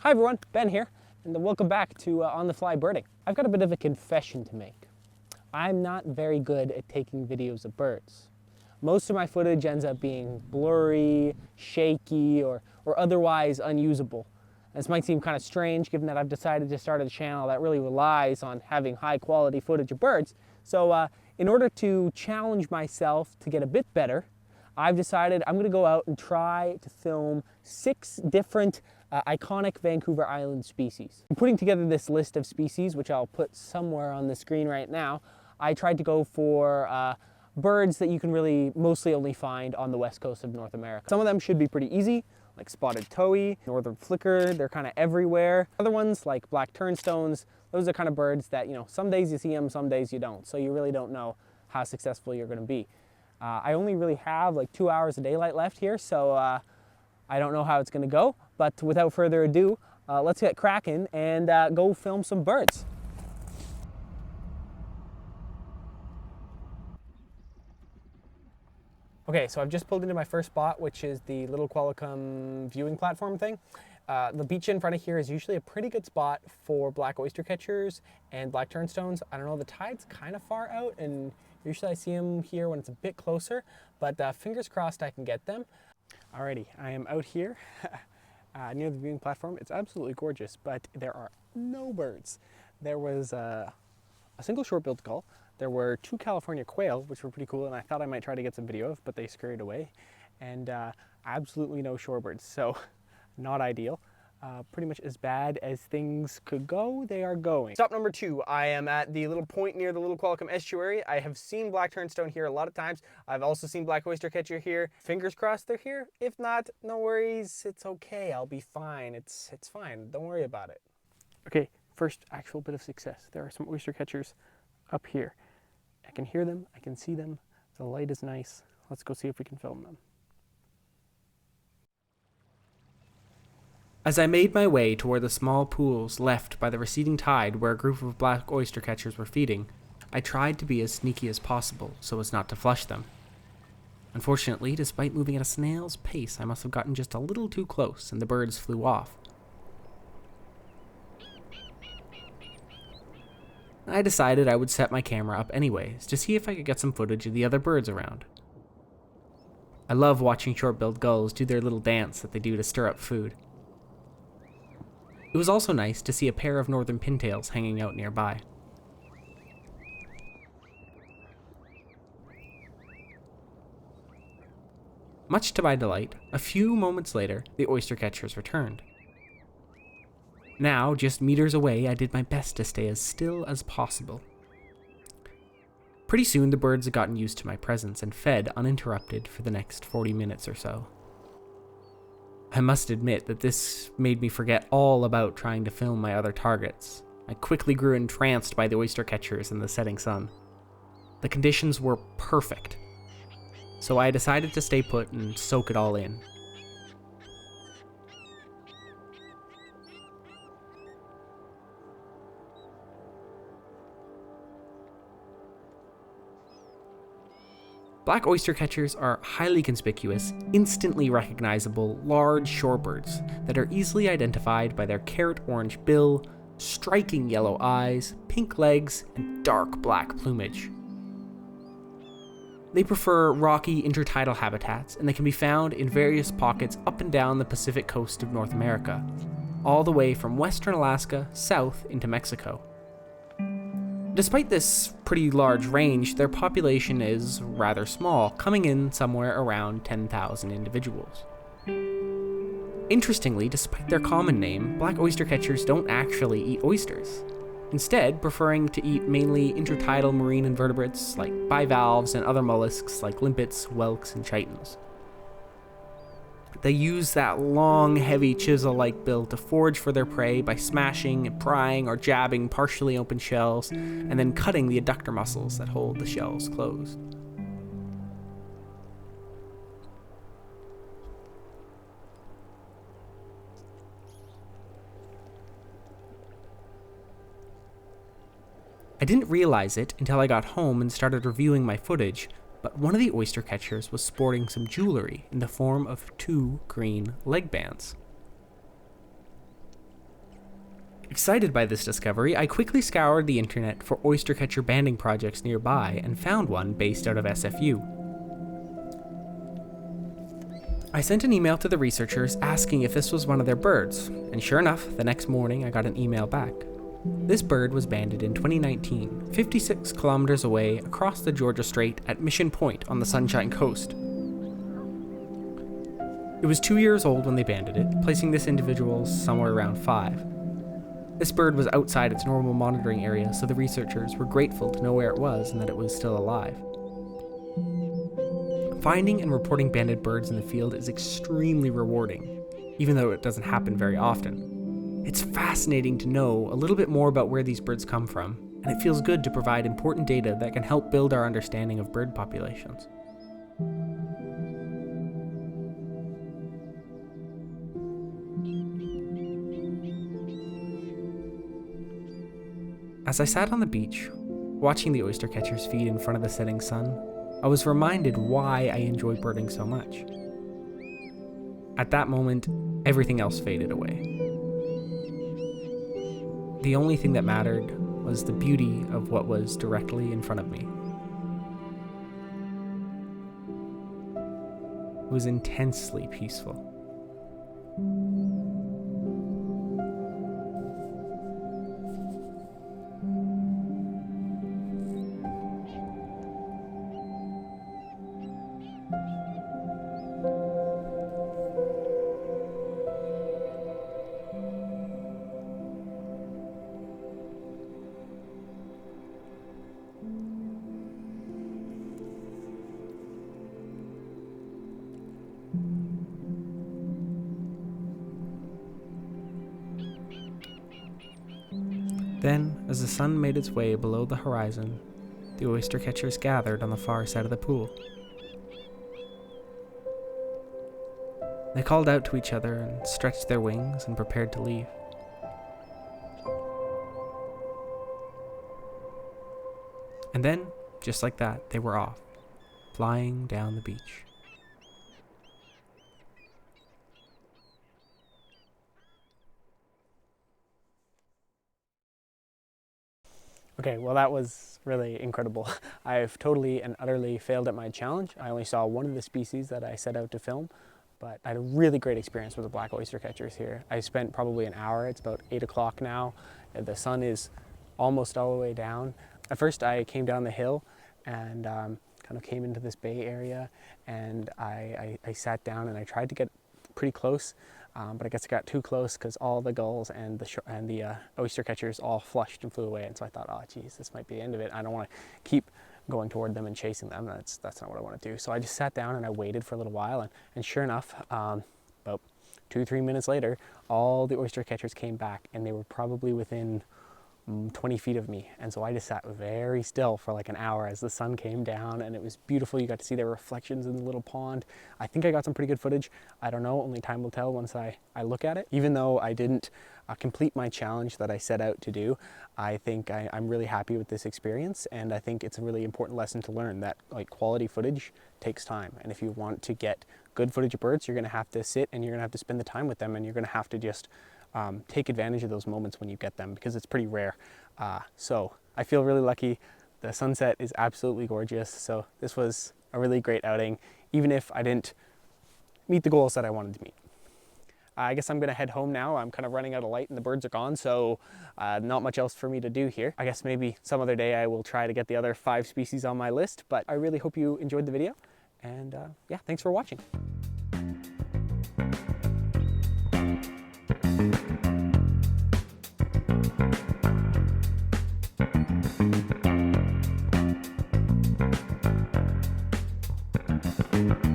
Hi everyone, Ben here, and welcome back to On the Fly Birding. I've got a bit of a confession to make. I'm not very good at taking videos of birds. Most of my footage ends up being blurry, shaky, or otherwise unusable. This might seem kind of strange given that I've decided to start a channel that really relies on having high quality footage of birds. So in order to challenge myself to get a bit better, I've decided I'm going to go out and try to film 6 different iconic Vancouver Island species. I'm putting together this list of species, which I'll put somewhere on the screen right now. I tried to go for birds that you can really mostly only find on the west coast of North America. Some of them should be pretty easy, like spotted towhee, northern flicker, they're kind of everywhere. Other ones, like black turnstones, those are kind of birds that, you know, some days you see them, some days you don't. So you really don't know how successful you're going to be. I only really have like 2 hours of daylight left here, so I don't know how it's going to go. But without further ado, let's get cracking and go film some birds. Okay, so I've just pulled into my first spot, which is the Little Qualicum viewing platform thing. The beach in front of here is usually a pretty good spot for black oystercatchers and black turnstones. I don't know, the tide's kind of far out, and usually I see them here when it's a bit closer, but fingers crossed I can get them. Alrighty, I am out here near the viewing platform. It's absolutely gorgeous, but there are no birds. There was a single short-billed gull. There were 2 California quail, which were pretty cool, and I thought I might try to get some video of, but they scurried away. And absolutely no shorebirds, so not ideal. Pretty much as bad as things could go, they are going. Stop number 2, I am at the little point near the Little Qualicum estuary. I have seen black turnstone here a lot of times. I've also seen black oystercatcher here. Fingers crossed they're here. If not, no worries, it's okay, I'll be fine. It's fine, don't worry about it. Okay, first actual bit of success. There are some oystercatchers up here. I can hear them, I can see them. The light is nice. Let's go see if we can film them. As I made my way toward the small pools left by the receding tide where a group of black oystercatchers were feeding, I tried to be as sneaky as possible so as not to flush them. Unfortunately, despite moving at a snail's pace, I must have gotten just a little too close and the birds flew off. I decided I would set my camera up anyways to see if I could get some footage of the other birds around. I love watching short-billed gulls do their little dance that they do to stir up food. It was also nice to see a pair of northern pintails hanging out nearby. Much to my delight, a few moments later, the oystercatchers returned. Now, just meters away, I did my best to stay as still as possible. Pretty soon, the birds had gotten used to my presence and fed uninterrupted for the next 40 minutes or so. I must admit that this made me forget all about trying to film my other targets. I quickly grew entranced by the oystercatchers and the setting sun. The conditions were perfect, so I decided to stay put and soak it all in. Black oystercatchers are highly conspicuous, instantly recognizable, large shorebirds that are easily identified by their carrot orange bill, striking yellow eyes, pink legs, and dark black plumage. They prefer rocky intertidal habitats, and they can be found in various pockets up and down the Pacific coast of North America, all the way from western Alaska south into Mexico. Despite this pretty large range, their population is rather small, coming in somewhere around 10,000 individuals. Interestingly, despite their common name, black oystercatchers don't actually eat oysters, instead preferring to eat mainly intertidal marine invertebrates like bivalves and other mollusks like limpets, whelks, and chitons. They use that long, heavy chisel-like bill to forage for their prey by smashing, prying, or jabbing partially open shells, and then cutting the adductor muscles that hold the shells closed. I didn't realize it until I got home and started reviewing my footage, but one of the oystercatchers was sporting some jewelry in the form of 2 green leg bands. Excited by this discovery, I quickly scoured the internet for oystercatcher banding projects nearby and found one based out of SFU. I sent an email to the researchers asking if this was one of their birds, and sure enough, the next morning I got an email back. This bird was banded in 2019, 56 kilometers away across the Georgia Strait at Mission Point on the Sunshine Coast. It was 2 years old when they banded it, placing this individual somewhere around 5. This bird was outside its normal monitoring area, so the researchers were grateful to know where it was and that it was still alive. Finding and reporting banded birds in the field is extremely rewarding, even though it doesn't happen very often. It's fascinating to know a little bit more about where these birds come from, and it feels good to provide important data that can help build our understanding of bird populations. As I sat on the beach, watching the oystercatchers feed in front of the setting sun, I was reminded why I enjoy birding so much. At that moment, everything else faded away. The only thing that mattered was the beauty of what was directly in front of me. It was intensely peaceful. Then, as the sun made its way below the horizon, the oystercatchers gathered on the far side of the pool. They called out to each other and stretched their wings and prepared to leave. And then, just like that, they were off, flying down the beach. Okay, well that was really incredible. I've totally and utterly failed at my challenge. I only saw one of the species that I set out to film, but I had a really great experience with the black oystercatchers here. I spent probably an hour. It's about 8 o'clock now. The sun is almost all the way down. At first I came down the hill and kind of came into this bay area, and I sat down and I tried to get pretty close. But I guess I got too close because all the gulls and the oystercatchers all flushed and flew away. And so I thought, oh geez, this might be the end of it. I don't want to keep going toward them and chasing them. That's not what I want to do. So I just sat down and I waited for a little while. And sure enough, about 2-3 minutes later, all the oystercatchers came back, and they were probably within 20 feet of me. And so I just sat very still for like an hour as the sun came down, and it was beautiful. You got to see their reflections in the little pond. I think I got some pretty good footage. I don't know, only time will tell once I look at it. Even though I didn't complete my challenge that I set out to do, I think I'm really happy with this experience, and I think it's a really important lesson to learn that like quality footage takes time. And if you want to get good footage of birds, you're gonna have to sit and you're gonna have to spend the time with them, and you're gonna have to just take advantage of those moments when you get them, because it's pretty rare. So I feel really lucky. The sunset is absolutely gorgeous. So this was a really great outing, even if I didn't meet the goals that I wanted to meet. I guess I'm gonna head home now. I'm kind of running out of light and the birds are gone, so not much else for me to do here. I guess maybe some other day I will try to get the other 5 species on my list, but I really hope you enjoyed the video. And yeah, thanks for watching. Thank you.